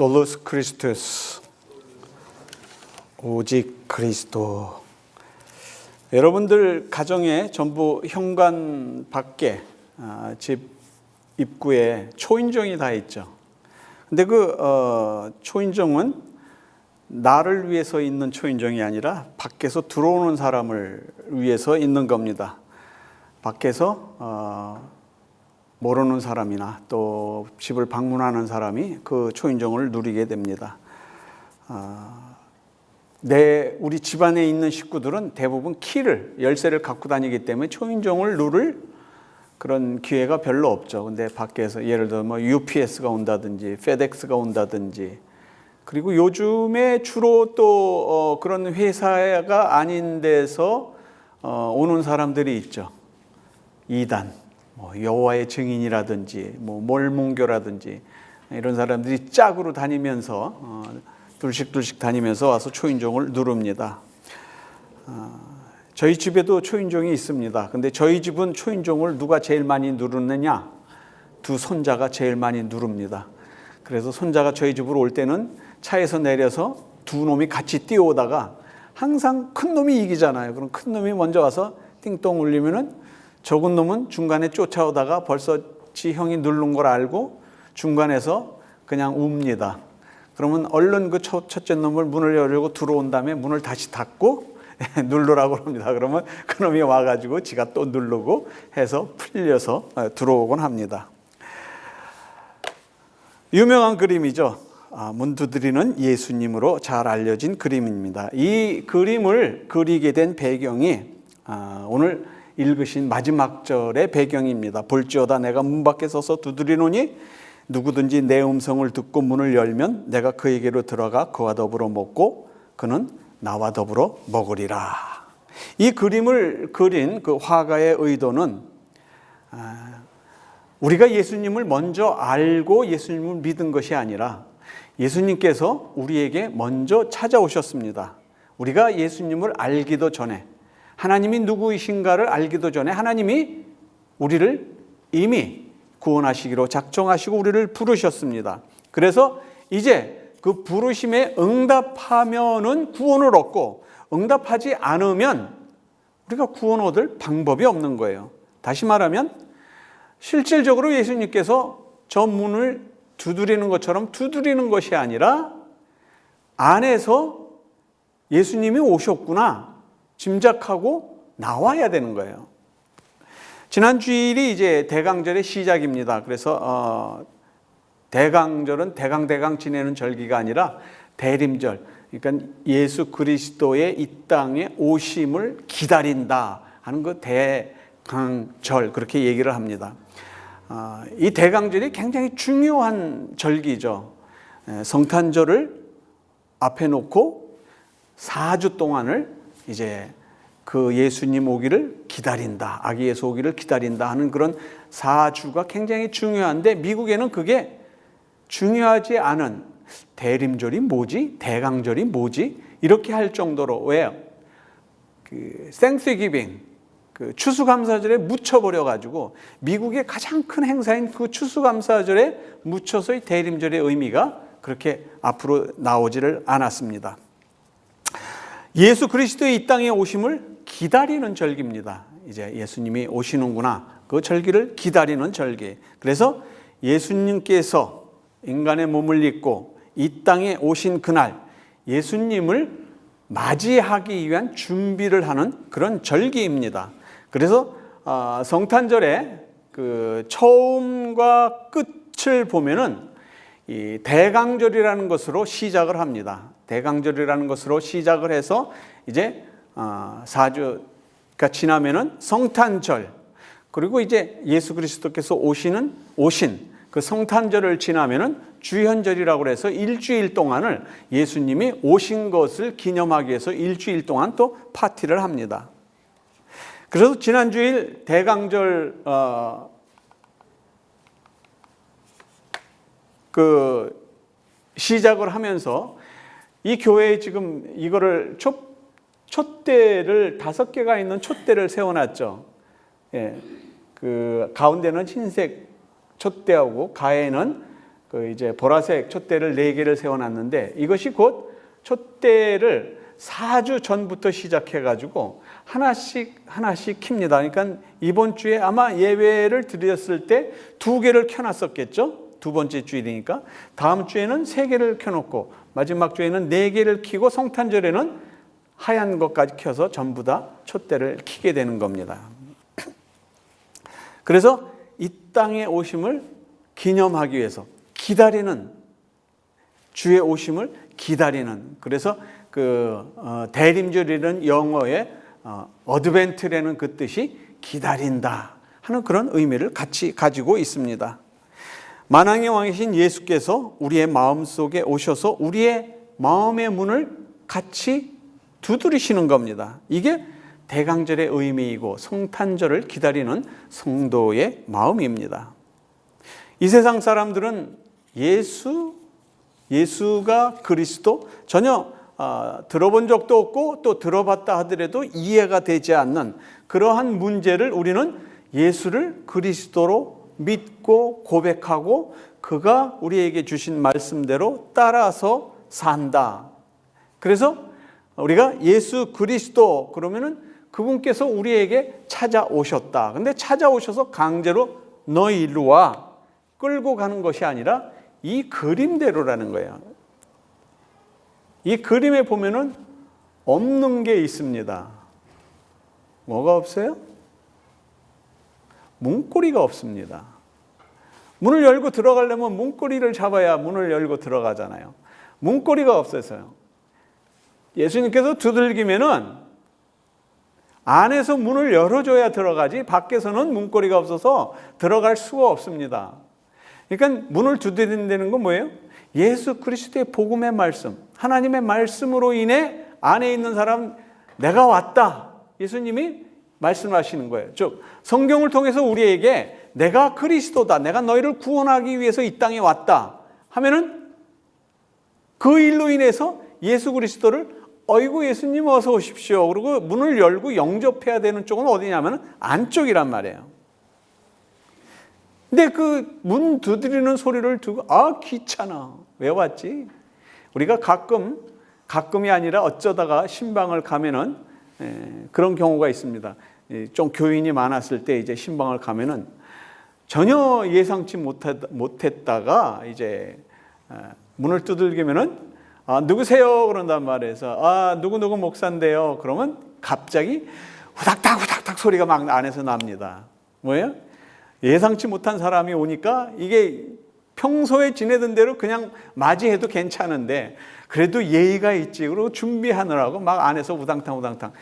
솔루스 크리스투스, 오직 그리스도. 여러분들 가정에 전부 현관 밖에 집 입구에 초인종이 다 있죠. 근데 그 초인종은 나를 위해서 있는 초인종이 아니라 밖에서 들어오는 사람을 위해서 있는 겁니다. 밖에서 모르는 사람이나 또 집을 방문하는 사람이 그 초인종을 누리게 됩니다. 우리 집안에 있는 식구들은 대부분 열쇠를 갖고 다니기 때문에 초인종을 누를 그런 기회가 별로 없죠. 근데 밖에서 예를 들어 UPS가 온다든지 FedEx가 온다든지, 그리고 요즘에 주로 또 그런 회사가 아닌 데서 오는 사람들이 있죠. 이단, 여호와의 증인이라든지 몰몬교라든지 이런 사람들이 짝으로 다니면서 둘씩 다니면서 와서 초인종을 누릅니다. 저희 집에도 초인종이 있습니다. 근데 저희 집은 초인종을 누가 제일 많이 누르느냐? 두 손자가 제일 많이 누릅니다. 그래서 손자가 저희 집으로 올 때는 차에서 내려서 두 놈이 같이 뛰어오다가 항상 큰 놈이 이기잖아요. 그럼 큰 놈이 먼저 와서 띵동 울리면은 적은 놈은 중간에 쫓아오다가 벌써 지 형이 누른 걸 알고 중간에서 그냥 웁니다. 그러면 얼른 그 첫째 놈을 문을 열고 들어온 다음에 문을 다시 닫고 누르라고 합니다. 그러면 그 놈이 와가지고 지가 또 누르고 해서 풀려서 들어오곤 합니다. 유명한 그림이죠. 문 두드리는 예수님으로 잘 알려진 그림입니다. 이 그림을 그리게 된 배경이 오늘 읽으신 마지막 절의 배경입니다. 볼지어다 내가 문 밖에 서서 두드리노니 누구든지 내 음성을 듣고 문을 열면 내가 그에게로 들어가 그와 더불어 먹고 그는 나와 더불어 먹으리라. 이 그림을 그린 그 화가의 의도는 우리가 예수님을 먼저 알고 예수님을 믿은 것이 아니라 예수님께서 우리에게 먼저 찾아오셨습니다. 우리가 예수님을 알기도 전에, 하나님이 누구이신가를 알기도 전에 하나님이 우리를 이미 구원하시기로 작정하시고 우리를 부르셨습니다. 그래서 이제 그 부르심에 응답하면은 구원을 얻고, 응답하지 않으면 우리가 구원 얻을 방법이 없는 거예요. 다시 말하면 실질적으로 예수님께서 저 문을 두드리는 것처럼 두드리는 것이 아니라 안에서 예수님이 오셨구나 짐작하고 나와야 되는 거예요. 지난 주일이 이제 대강절의 시작입니다. 그래서 대강절은 대강 지내는 절기가 아니라 대림절, 그러니까 예수 그리스도의 이 땅에 오심을 기다린다 하는 그 대강절, 그렇게 얘기를 합니다. 이 대강절이 굉장히 중요한 절기죠. 성탄절을 앞에 놓고 4주 동안을 이제 그 예수님 오기를 기다린다, 아기 예수 오기를 기다린다 하는 그런 4주가 굉장히 중요한데, 미국에는 그게 중요하지 않은 대림절이 뭐지? 대강절이 뭐지? 이렇게 할 정도로, 왜요? 그 Thanksgiving, 그 추수감사절에 묻혀버려가지고 미국의 가장 큰 행사인 그 추수감사절에 묻혀서 이 대림절의 의미가 그렇게 앞으로 나오지를 않았습니다. 예수 그리스도의 이 땅에 오심을 기다리는 절기입니다. 이제 예수님이 오시는구나, 그 절기를 기다리는 절기. 그래서 예수님께서 인간의 몸을 입고 이 땅에 오신 그날 예수님을 맞이하기 위한 준비를 하는 그런 절기입니다. 그래서 성탄절의 그 처음과 끝을 보면은 이 대강절이라는 것으로 시작을 합니다. 대강절이라는 것으로 시작을 해서 이제 4주가 지나면은 성탄절, 그리고 이제 예수 그리스도께서 오신 그 성탄절을 지나면은 주현절이라고 해서 일주일 동안을 예수님이 오신 것을 기념하기 위해서 일주일 동안 또 파티를 합니다. 그래서 지난주일 대강절 그 시작을 하면서 이 교회에 지금 이거를 촛대를 5개가 있는 촛대를 세워놨죠. 예, 그 가운데는 흰색 촛대하고 가에는 이제 보라색 촛대를 4개를 세워놨는데 이것이 곧 촛대를 4주 전부터 시작해가지고 하나씩 킵니다. 그러니까 이번 주에 아마 예배를 드렸을 때 2개를 켜놨었겠죠. 두 번째 주일이니까. 다음 주에는 3개를 켜놓고 마지막 주에는 4개를 켜고 성탄절에는 하얀 것까지 켜서 전부 다 촛대를 켜게 되는 겁니다. 그래서 이 땅에 오심을 기념하기 위해서 기다리는, 주의 오심을 기다리는, 그래서 대림절이라는 영어의 어드벤트라는 그 뜻이 기다린다 하는 그런 의미를 같이 가지고 있습니다. 만왕의 왕이신 예수께서 우리의 마음속에 오셔서 우리의 마음의 문을 같이 두드리시는 겁니다. 이게 대강절의 의미이고 성탄절을 기다리는 성도의 마음입니다. 이 세상 사람들은 예수가 그리스도 전혀 들어본 적도 없고 또 들어봤다 하더라도 이해가 되지 않는 그러한 문제를 우리는 예수를 그리스도로 믿고 고백하고 그가 우리에게 주신 말씀대로 따라서 산다. 그래서 우리가 예수 그리스도 그러면은 그분께서 우리에게 찾아오셨다. 근데 찾아오셔서 강제로 너 일로 와 끌고 가는 것이 아니라 이 그림대로라는 거예요. 이 그림에 보면은 없는 게 있습니다. 뭐가 없어요? 문고리가 없습니다. 문을 열고 들어가려면 문고리를 잡아야 문을 열고 들어가잖아요. 문고리가 없어서요. 예수님께서 두들기면은 안에서 문을 열어줘야 들어가지 밖에서는 문고리가 없어서 들어갈 수가 없습니다. 그러니까 문을 두드린다는 건 뭐예요? 예수 그리스도의 복음의 말씀, 하나님의 말씀으로 인해 안에 있는 사람 내가 왔다. 예수님이 말씀하시는 거예요. 즉 성경을 통해서 우리에게 내가 그리스도다. 내가 너희를 구원하기 위해서 이 땅에 왔다. 하면은 그 일로 인해서 예수 그리스도를 어이구 예수님 어서 오십시오. 그리고 문을 열고 영접해야 되는 쪽은 어디냐면 안쪽이란 말이에요. 근데 그 문 두드리는 소리를 두고 귀찮아. 왜 왔지? 우리가 가끔이 아니라 어쩌다가 신방을 가면은 그런 경우가 있습니다. 좀 교인이 많았을 때 이제 신방을 가면은 전혀 예상치 못했다가 이제 문을 두들기면은 누구세요? 그런단 말이에요. 누구 목사인데요. 그러면 갑자기 후닥닥 소리가 막 안에서 납니다. 뭐예요? 예상치 못한 사람이 오니까 이게 평소에 지내던 대로 그냥 맞이해도 괜찮은데 그래도 예의가 있지. 그리고 준비하느라고 막 안에서 우당탕.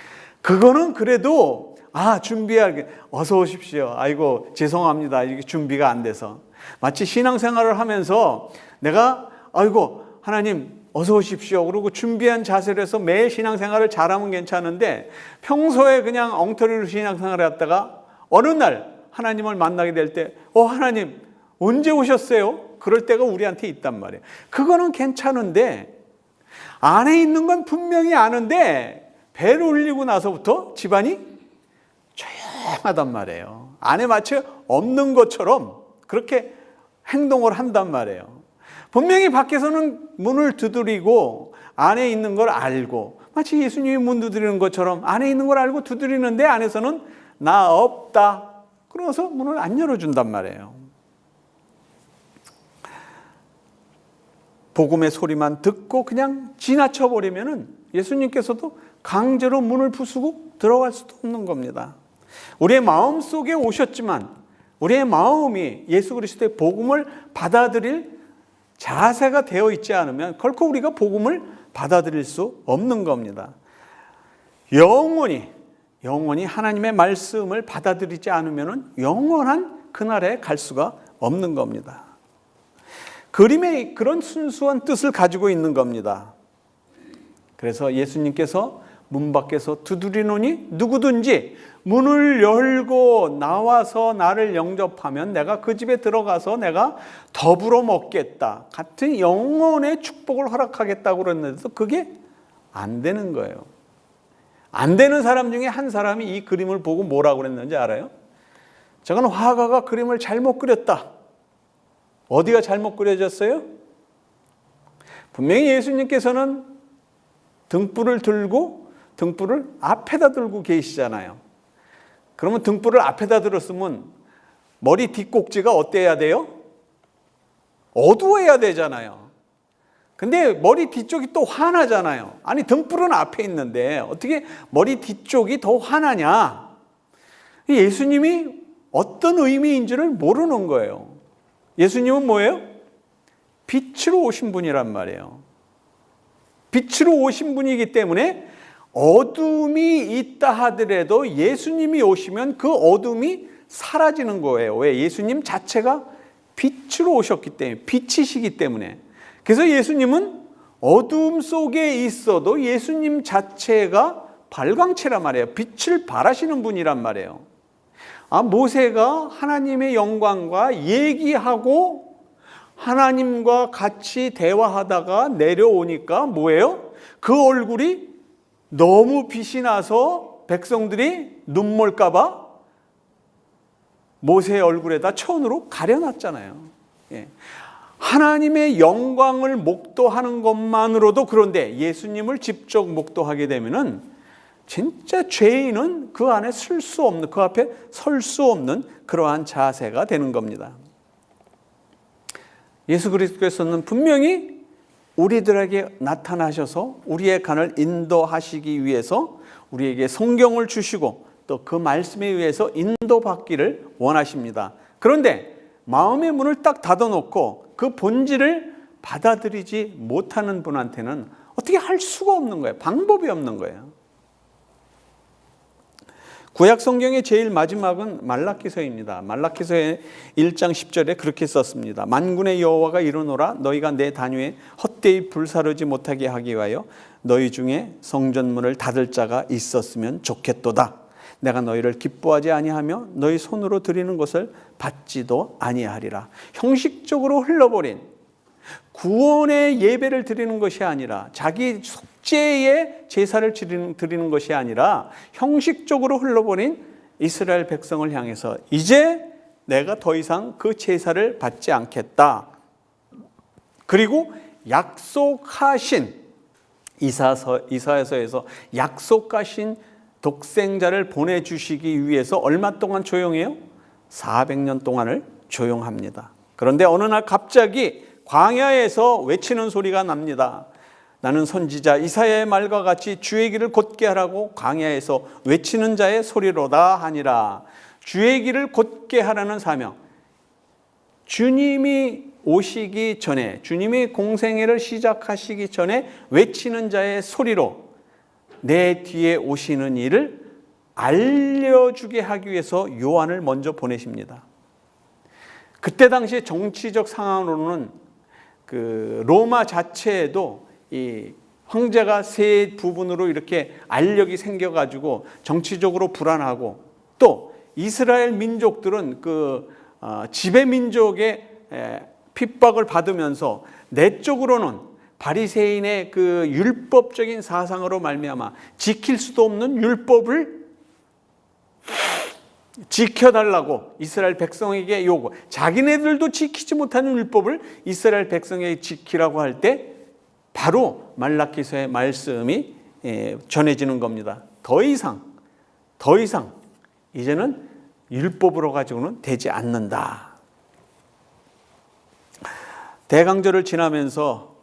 그거는 그래도 준비할 어서 오십시오. 아이고 죄송합니다. 이게 준비가 안 돼서. 마치 신앙생활을 하면서 내가 아이고 하나님 어서 오십시오. 그리고 준비한 자세로 해서 매일 신앙생활을 잘하면 괜찮은데 평소에 그냥 엉터리로 신앙생활을 했다가 어느 날 하나님을 만나게 될 때 하나님 언제 오셨어요? 그럴 때가 우리한테 있단 말이에요. 그거는 괜찮은데 안에 있는 건 분명히 아는데 배를 올리고 나서부터 집안이 조용하단 말이에요. 안에 마치 없는 것처럼 그렇게 행동을 한단 말이에요. 분명히 밖에서는 문을 두드리고 안에 있는 걸 알고 마치 예수님이 문 두드리는 것처럼 안에 있는 걸 알고 두드리는데 안에서는 나 없다. 그러면서 문을 안 열어준단 말이에요. 복음의 소리만 듣고 그냥 지나쳐버리면은 예수님께서도 강제로 문을 부수고 들어갈 수도 없는 겁니다. 우리의 마음 속에 오셨지만 우리의 마음이 예수 그리스도의 복음을 받아들일 자세가 되어 있지 않으면 결코 우리가 복음을 받아들일 수 없는 겁니다. 영원히 하나님의 말씀을 받아들이지 않으면 영원한 그날에 갈 수가 없는 겁니다. 그림에 그런 순수한 뜻을 가지고 있는 겁니다. 그래서 예수님께서 문 밖에서 두드리노니 누구든지 문을 열고 나와서 나를 영접하면 내가 그 집에 들어가서 내가 더불어 먹겠다. 같은 영원의 축복을 허락하겠다고 그랬는데도 그게 안 되는 거예요. 안 되는 사람 중에 한 사람이 이 그림을 보고 뭐라고 그랬는지 알아요? 저건 화가가 그림을 잘못 그렸다. 어디가 잘못 그려졌어요? 분명히 예수님께서는 등불을 들고 등불을 앞에다 들고 계시잖아요. 그러면 등불을 앞에다 들었으면 머리 뒷꼭지가 어때야 돼요? 어두워야 되잖아요. 근데 머리 뒤쪽이 또 환하잖아요. 아니, 등불은 앞에 있는데 어떻게 머리 뒤쪽이 더 환하냐? 예수님이 어떤 의미인지를 모르는 거예요. 예수님은 뭐예요? 빛으로 오신 분이란 말이에요. 빛으로 오신 분이기 때문에 어둠이 있다 하더라도 예수님이 오시면 그 어둠이 사라지는 거예요. 왜? 예수님 자체가 빛으로 오셨기 때문에, 빛이시기 때문에. 그래서 예수님은 어둠 속에 있어도 예수님 자체가 발광체란 말이에요. 빛을 발하시는 분이란 말이에요. 모세가 하나님의 영광과 얘기하고 하나님과 같이 대화하다가 내려오니까 뭐예요? 그 얼굴이 너무 빛이 나서 백성들이 눈멀까 봐 모세의 얼굴에다 천으로 가려놨잖아요. 예. 하나님의 영광을 목도하는 것만으로도 그런데 예수님을 직접 목도하게 되면은 진짜 죄인은 그 안에 설 수 없는, 그 앞에 설 수 없는 그러한 자세가 되는 겁니다. 예수 그리스도께서는 분명히 우리들에게 나타나셔서 우리의 간을 인도하시기 위해서 우리에게 성경을 주시고 또 그 말씀에 의해서 인도받기를 원하십니다. 그런데 마음의 문을 딱 닫아놓고 그 본질을 받아들이지 못하는 분한테는 어떻게 할 수가 없는 거예요. 방법이 없는 거예요. 구약 성경의 제일 마지막은 말라기서입니다. 말라기서의 1장 10절에 그렇게 썼습니다. 만군의 여호와가 이르노라 너희가 내 단위에 헛되이 불사르지 못하게 하기 위하여 너희 중에 성전문을 닫을 자가 있었으면 좋겠도다. 내가 너희를 기뻐하지 아니하며 너희 손으로 드리는 것을 받지도 아니하리라. 형식적으로 흘러버린 구원의 예배를 드리는 것이 아니라 자기 속죄의 제사를 드리는 것이 아니라 형식적으로 흘러버린 이스라엘 백성을 향해서 이제 내가 더 이상 그 제사를 받지 않겠다. 그리고 약속하신 이사야서에서 약속하신 독생자를 보내주시기 위해서 얼마 동안 조용해요? 400년 동안을 조용합니다. 그런데 어느 날 갑자기 광야에서 외치는 소리가 납니다. 나는 선지자 이사야의 말과 같이 주의 길을 곧게 하라고 광야에서 외치는 자의 소리로다 하니라. 주의 길을 곧게 하라는 사명. 주님이 오시기 전에, 주님이 공생애를 시작하시기 전에 외치는 자의 소리로 내 뒤에 오시는 이를 알려주게 하기 위해서 요한을 먼저 보내십니다. 그때 당시에 정치적 상황으로는 그 로마 자체에도 이 황제가 세 부분으로 이렇게 알력이 생겨가지고 정치적으로 불안하고 또 이스라엘 민족들은 그 지배 민족의 핍박을 받으면서 내적으로는 바리새인의 그 율법적인 사상으로 말미암아 지킬 수도 없는 율법을 지켜달라고 이스라엘 백성에게 요구. 자기네들도 지키지 못하는 율법을 이스라엘 백성에게 지키라고 할 때 바로 말라기서의 말씀이 전해지는 겁니다. 더 이상 이제는 율법으로 가지고는 되지 않는다. 대강절을 지나면서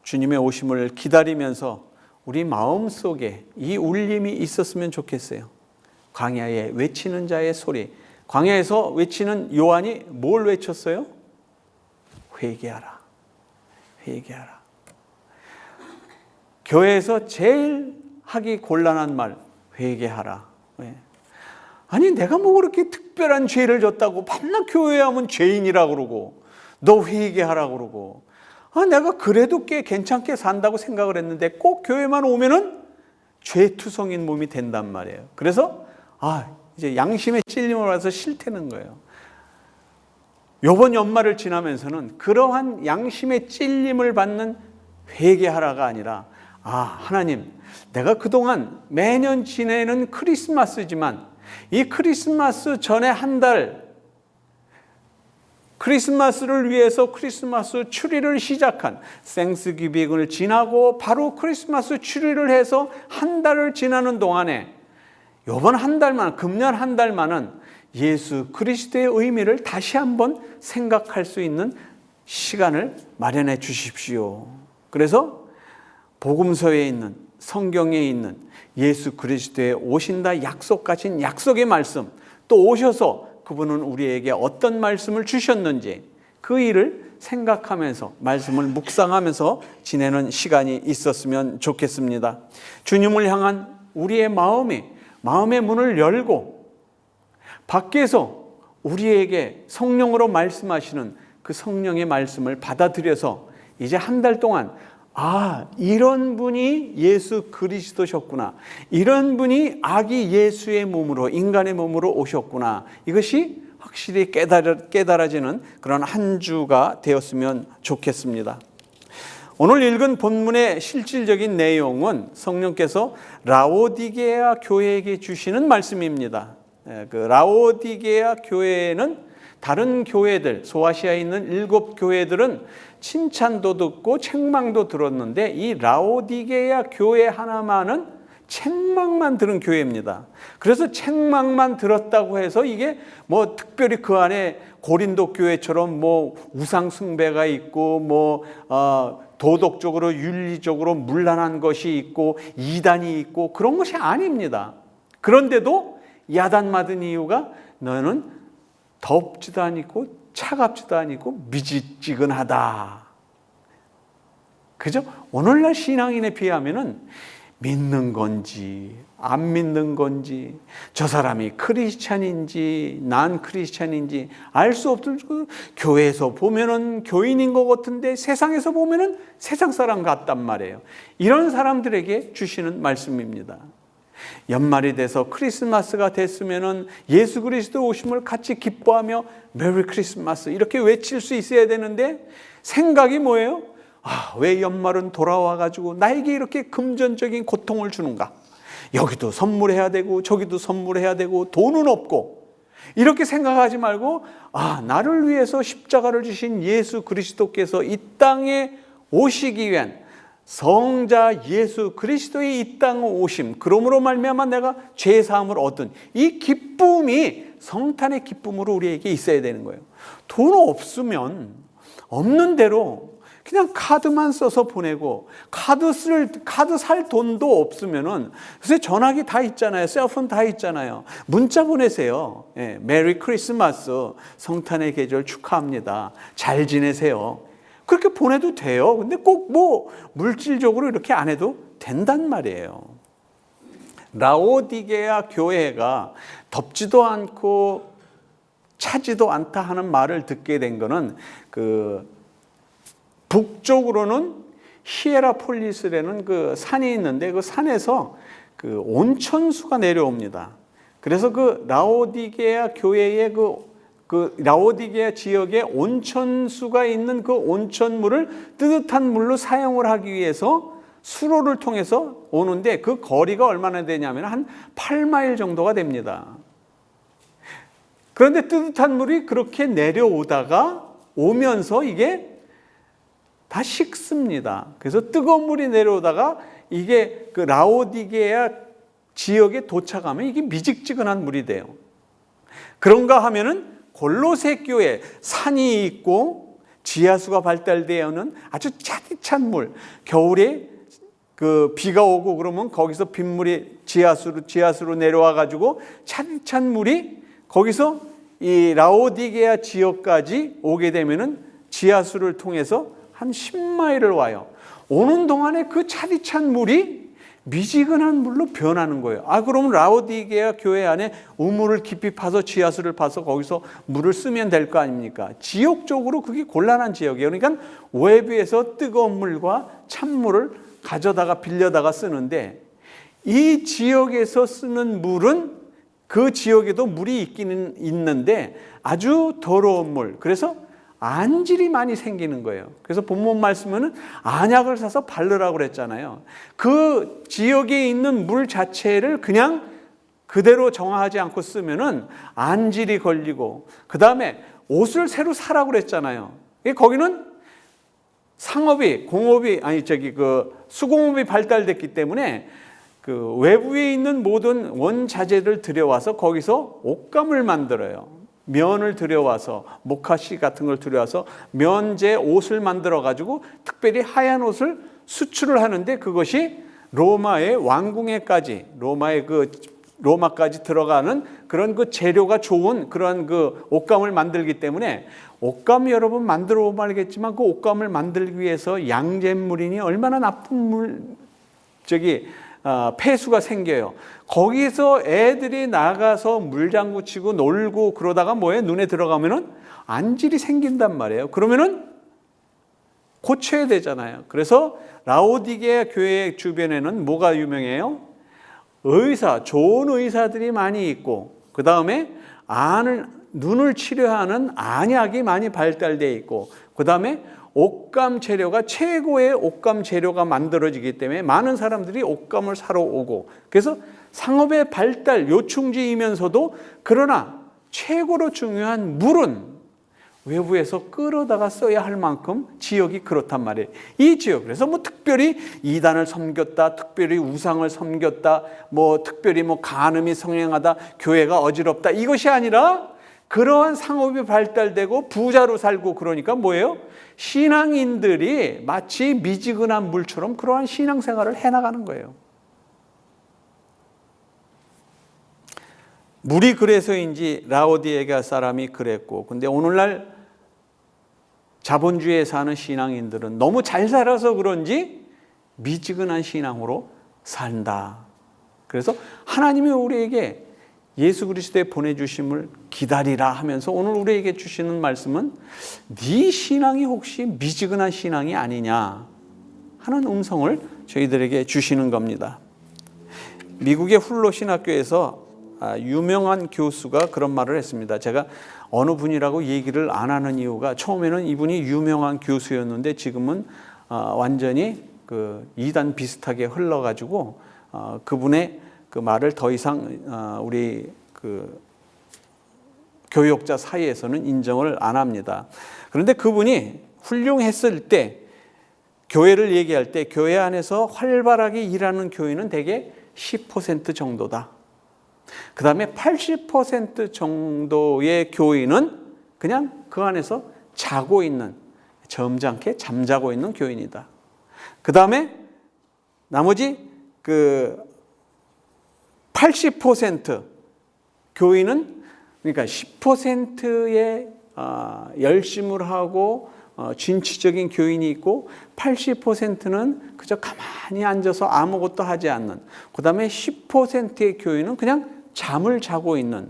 주님의 오심을 기다리면서 우리 마음속에 이 울림이 있었으면 좋겠어요. 광야에 외치는 자의 소리. 광야에서 외치는 요한이 뭘 외쳤어요? 회개하라. 회개하라. 교회에서 제일 하기 곤란한 말, 회개하라. 왜? 아니 내가 뭐 그렇게 특별한 죄를 졌다고 밤낮 교회에 하면 죄인이라고 그러고 너 회개하라고 그러고 내가 그래도 꽤 괜찮게 산다고 생각을 했는데 꼭 교회만 오면은 죄투성인 몸이 된단 말이에요. 그래서 이제 양심의 찔림을 받아서 싫다는 거예요. 이번 연말을 지나면서는 그러한 양심의 찔림을 받는 회개하라가 아니라 하나님, 내가 그동안 매년 지내는 크리스마스지만 이 크리스마스 전에 한 달 크리스마스를 위해서 크리스마스 추리를 시작한 땡스기빙을 지나고 바로 크리스마스 추리를 해서 한 달을 지나는 동안에 이번 한 달만, 금년 한 달만은 예수 그리스도의 의미를 다시 한번 생각할 수 있는 시간을 마련해 주십시오. 그래서 복음서에 있는, 성경에 있는 예수 그리스도의 오신다 약속하신 약속의 말씀, 또 오셔서 그분은 우리에게 어떤 말씀을 주셨는지 그 일을 생각하면서 말씀을 묵상하면서 지내는 시간이 있었으면 좋겠습니다. 주님을 향한 우리의 마음의 문을 열고 밖에서 우리에게 성령으로 말씀하시는 그 성령의 말씀을 받아들여서 이제 한 달 동안 이런 분이 예수 그리스도셨구나, 이런 분이 아기 예수의 몸으로, 인간의 몸으로 오셨구나, 이것이 확실히 깨달아지는 그런 한 주가 되었으면 좋겠습니다. 오늘 읽은 본문의 실질적인 내용은 성령께서 라오디게아 교회에게 주시는 말씀입니다. 그 라오디게아 교회는 다른 교회들, 소아시아에 있는 7 교회들은 칭찬도 듣고 책망도 들었는데 이 라오디게아 교회 하나만은 책망만 들은 교회입니다. 그래서 책망만 들었다고 해서 이게 뭐 특별히 그 안에 고린도 교회처럼 뭐 우상 숭배가 있고 뭐 도덕적으로 윤리적으로 문란한 것이 있고 이단이 있고 그런 것이 아닙니다. 그런데도 야단맞은 이유가 너는 덥지도 않고 차갑지도 않고 미지찌근하다. 그죠? 오늘날 신앙인에 비하면은 믿는 건지 안 믿는 건지, 저 사람이 크리스찬인지 난 크리스찬인지 알 수 없고, 교회에서 보면은 교인인 것 같은데 세상에서 보면은 세상 사람 같단 말이에요. 이런 사람들에게 주시는 말씀입니다. 연말이 돼서 크리스마스가 됐으면은 예수 그리스도 오심을 같이 기뻐하며 메리 크리스마스 이렇게 외칠 수 있어야 되는데 생각이 뭐예요? 왜 연말은 돌아와가지고 나에게 이렇게 금전적인 고통을 주는가? 여기도 선물해야 되고 저기도 선물해야 되고 돈은 없고, 이렇게 생각하지 말고 나를 위해서 십자가를 주신 예수 그리스도께서 이 땅에 오시기 위한 성자 예수 그리스도의 이 땅에 오심, 그러므로 말미암아 내가 죄 사함을 얻은 이 기쁨이 성탄의 기쁨으로 우리에게 있어야 되는 거예요. 돈 없으면 없는 대로 그냥 카드만 써서 보내고, 카드 살 돈도 없으면은 요새 전화기 다 있잖아요. 셀폰 다 있잖아요. 문자 보내세요. 메리 크리스마스, 성탄의 계절 축하합니다. 잘 지내세요. 그렇게 보내도 돼요. 근데 꼭 뭐 물질적으로 이렇게 안 해도 된단 말이에요. 라오디게아 교회가 덥지도 않고 차지도 않다 하는 말을 듣게 된 거는 북쪽으로는 히에라폴리스라는 그 산이 있는데 그 산에서 그 온천수가 내려옵니다. 그래서 그 라오디게아 교회의 그 라오디게아 지역에 온천수가 있는 그 온천물을 뜨뜻한 물로 사용을 하기 위해서 수로를 통해서 오는데 그 거리가 얼마나 되냐면 한 8마일 정도가 됩니다. 그런데 뜨뜻한 물이 그렇게 내려오다가 오면서 이게 다 식습니다. 그래서 뜨거운 물이 내려오다가 이게 그 라오디게아 지역에 도착하면 이게 미직지근한 물이 돼요. 그런가 하면은 골로새 교회, 산이 있고 지하수가 발달되어는 아주 차디찬 물, 겨울에 그 비가 오고 그러면 거기서 빗물이 지하수로 내려와 가지고 차디찬 물이 거기서 이 라오디게아 지역까지 오게 되면은 지하수를 통해서 한 10마일을 와요. 오는 동안에 그 차디찬 물이 미지근한 물로 변하는 거예요. 그러면 라오디게아 교회 안에 우물을 깊이 파서 지하수를 파서 거기서 물을 쓰면 될 거 아닙니까? 지역적으로 그게 곤란한 지역이에요. 그러니까 외부에서 뜨거운 물과 찬물을 가져다가 빌려다가 쓰는데, 이 지역에서 쓰는 물은 그 지역에도 물이 있기는 있는데 아주 더러운 물, 그래서 안질이 많이 생기는 거예요. 그래서 본문 말씀은 안약을 사서 바르라고 그랬잖아요. 그 지역에 있는 물 자체를 그냥 그대로 정화하지 않고 쓰면은 안질이 걸리고, 그 다음에 옷을 새로 사라고 그랬잖아요. 거기는 상업이, 공업이, 수공업이 발달됐기 때문에 그 외부에 있는 모든 원자재를 들여와서 거기서 옷감을 만들어요. 면을 들여와서, 모카씨 같은 걸 들여와서 면제 옷을 만들어가지고 특별히 하얀 옷을 수출을 하는데, 그것이 로마의 왕궁에까지, 로마까지 들어가는 그런 그 재료가 좋은 그런 그 옷감을 만들기 때문에, 옷감 여러분 만들어 보면 알겠지만 그 옷감을 만들기 위해서 양잿물이니 얼마나 나쁜 폐수가 생겨요. 거기서 애들이 나가서 물장구 치고 놀고 그러다가 눈에 들어가면은 안질이 생긴단 말이에요. 그러면은 고쳐야 되잖아요. 그래서 라오디게아 교회 주변에는 뭐가 유명해요? 좋은 의사들이 많이 있고, 그 다음에 눈을 치료하는 안약이 많이 발달되어 있고, 그 다음에 옷감 재료가 최고의 옷감 재료가 만들어지기 때문에 많은 사람들이 옷감을 사러 오고, 그래서 상업의 발달 요충지이면서도, 그러나 최고로 중요한 물은 외부에서 끌어다가 써야 할 만큼 지역이 그렇단 말이에요. 이 지역, 그래서 특별히 이단을 섬겼다, 특별히 우상을 섬겼다, 특별히 간음이 성행하다, 교회가 어지럽다, 이것이 아니라 그러한 상업이 발달되고 부자로 살고, 그러니까 뭐예요? 신앙인들이 마치 미지근한 물처럼 그러한 신앙생활을 해나가는 거예요. 물이 그래서인지 라오디게아 사람이 그랬고, 근데 오늘날 자본주의에 사는 신앙인들은 너무 잘 살아서 그런지 미지근한 신앙으로 산다. 그래서 하나님이 우리에게 예수 그리스도의 보내주심을 기다리라 하면서 오늘 우리에게 주시는 말씀은, 네 신앙이 혹시 미지근한 신앙이 아니냐 하는 음성을 저희들에게 주시는 겁니다. 미국의 훌로 신학교에서 유명한 교수가 그런 말을 했습니다. 제가 어느 분이라고 얘기를 안 하는 이유가, 처음에는 이분이 유명한 교수였는데 지금은 완전히 그 이단 비슷하게 흘러가지고 그분의 그 말을 더 이상 우리 그 교역자 사이에서는 인정을 안 합니다. 그런데 그분이 훌륭했을 때, 교회를 얘기할 때, 교회 안에서 활발하게 일하는 교인은 대개 10% 정도다. 그 다음에 80% 정도의 교인은 그냥 그 안에서 자고 있는, 점잖게 잠자고 있는 교인이다. 그 다음에 나머지 80% 교인은, 그러니까 10%의 열심을 하고 진취적인 교인이 있고, 80%는 그저 가만히 앉아서 아무것도 하지 않는, 그 다음에 10%의 교인은 그냥 잠을 자고 있는.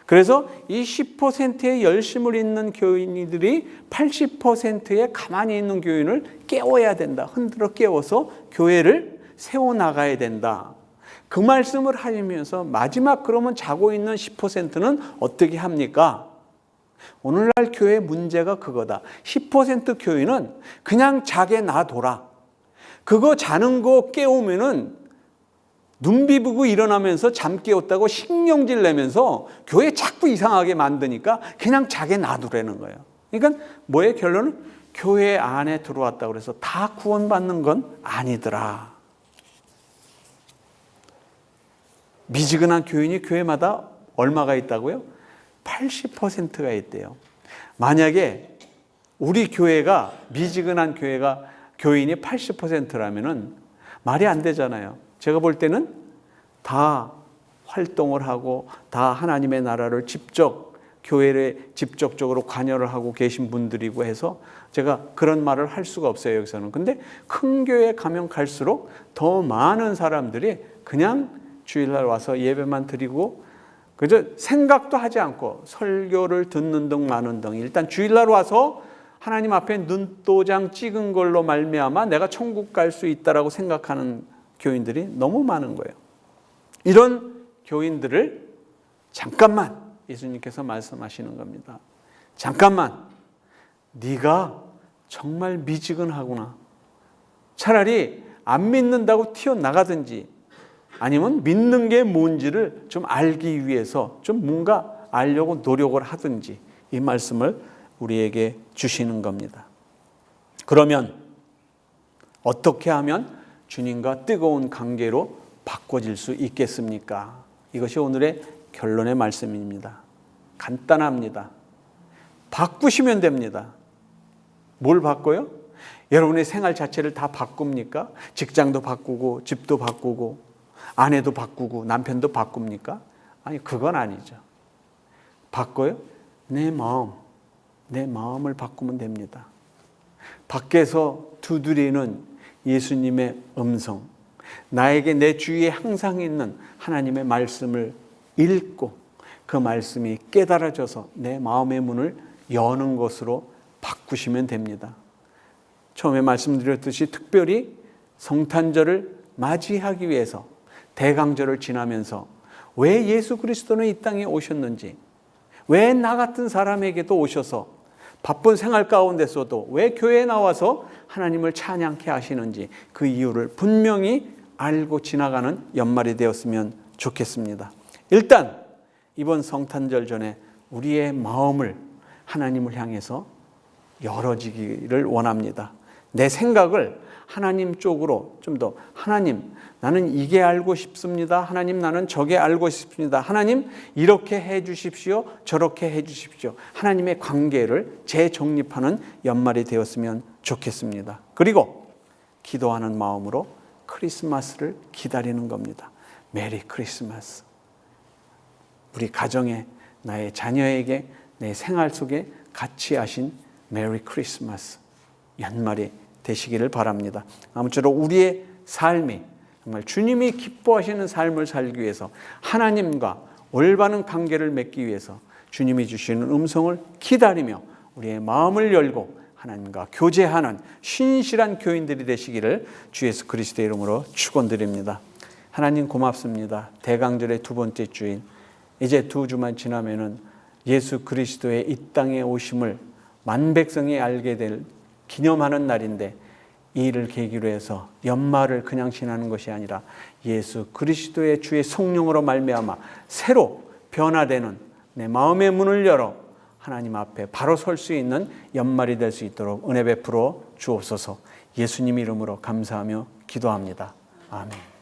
그래서 이 10%의 열심을 있는 교인들이 80%의 가만히 있는 교인을 깨워야 된다. 흔들어 깨워서 교회를 세워나가야 된다. 그 말씀을 하시면서 마지막, 그러면 자고 있는 10%는 어떻게 합니까? 오늘날 교회의 문제가 그거다. 10% 교인은 그냥 자게 놔둬라. 그거 자는 거 깨우면은 눈 비비고 일어나면서 잠 깨웠다고 신경질 내면서 교회 자꾸 이상하게 만드니까 그냥 자게 놔두라는 거예요. 그러니까 뭐의 결론은, 교회 안에 들어왔다고 해서 다 구원받는 건 아니더라. 미지근한 교인이 교회마다 얼마가 있다고요? 80%가 있대요. 만약에 우리 교회가, 미지근한 교인이 80%라면은 말이 안 되잖아요. 제가 볼 때는 다 활동을 하고 다 하나님의 나라를 교회에 직접적으로 관여를 하고 계신 분들이고 해서 제가 그런 말을 할 수가 없어요, 여기서는. 근데 큰 교회 가면 갈수록 더 많은 사람들이 그냥 주일날 와서 예배만 드리고 그저 생각도 하지 않고 설교를 듣는 등 마는 등, 일단 주일날 와서 하나님 앞에 눈도장 찍은 걸로 말미암아 내가 천국 갈 수 있다라고 생각하는 교인들이 너무 많은 거예요. 이런 교인들을 잠깐만, 예수님께서 말씀하시는 겁니다. 잠깐만, 네가 정말 미지근하구나. 차라리 안 믿는다고 튀어나가든지, 아니면 믿는 게 뭔지를 좀 알기 위해서 좀 뭔가 알려고 노력을 하든지, 이 말씀을 우리에게 주시는 겁니다. 그러면 어떻게 하면 주님과 뜨거운 관계로 바꿔질 수 있겠습니까? 이것이 오늘의 결론의 말씀입니다. 간단합니다. 바꾸시면 됩니다. 뭘 바꿔요? 여러분의 생활 자체를 다 바꿉니까? 직장도 바꾸고 집도 바꾸고 아내도 바꾸고 남편도 바꿉니까? 아니, 그건 아니죠. 바꿔요? 내 마음을 바꾸면 됩니다. 밖에서 두드리는 예수님의 음성, 나에게 내 주위에 항상 있는 하나님의 말씀을 읽고 그 말씀이 깨달아져서 내 마음의 문을 여는 것으로 바꾸시면 됩니다. 처음에 말씀드렸듯이 특별히 성탄절을 맞이하기 위해서 대강절을 지나면서 왜 예수 그리스도는 이 땅에 오셨는지, 왜 나 같은 사람에게도 오셔서 바쁜 생활 가운데서도 왜 교회에 나와서 하나님을 찬양케 하시는지 그 이유를 분명히 알고 지나가는 연말이 되었으면 좋겠습니다. 일단 이번 성탄절 전에 우리의 마음을 하나님을 향해서 열어지기를 원합니다. 내 생각을 하나님 쪽으로 좀 더, 하나님, 나는 이게 알고 싶습니다. 하나님, 나는 저게 알고 싶습니다. 하나님, 이렇게 해 주십시오. 저렇게 해 주십시오. 하나님의 관계를 재정립하는 연말이 되었으면 좋겠습니다. 그리고 기도하는 마음으로 크리스마스를 기다리는 겁니다. 메리 크리스마스. 우리 가정에, 나의 자녀에게, 내 생활 속에 같이 하신 메리 크리스마스 연말이 되시기를 바랍니다. 아무쪼록 우리의 삶이 정말 주님이 기뻐하시는 삶을 살기 위해서, 하나님과 올바른 관계를 맺기 위해서 주님이 주시는 음성을 기다리며 우리의 마음을 열고 하나님과 교제하는 신실한 교인들이 되시기를 주 예수 그리스도의 이름으로 축원드립니다. 하나님 고맙습니다. 대강절의 두 번째 주인, 이제 2주만 지나면은 예수 그리스도의 이 땅에 오심을 만백성이 알게 될 기념하는 날인데, 이 일을 계기로 해서 연말을 그냥 지나는 것이 아니라 예수 그리스도의 주의 성령으로 말미암아 새로 변화되는 내 마음의 문을 열어 하나님 앞에 바로 설 수 있는 연말이 될 수 있도록 은혜 베풀어 주옵소서. 예수님 이름으로 감사하며 기도합니다. 아멘.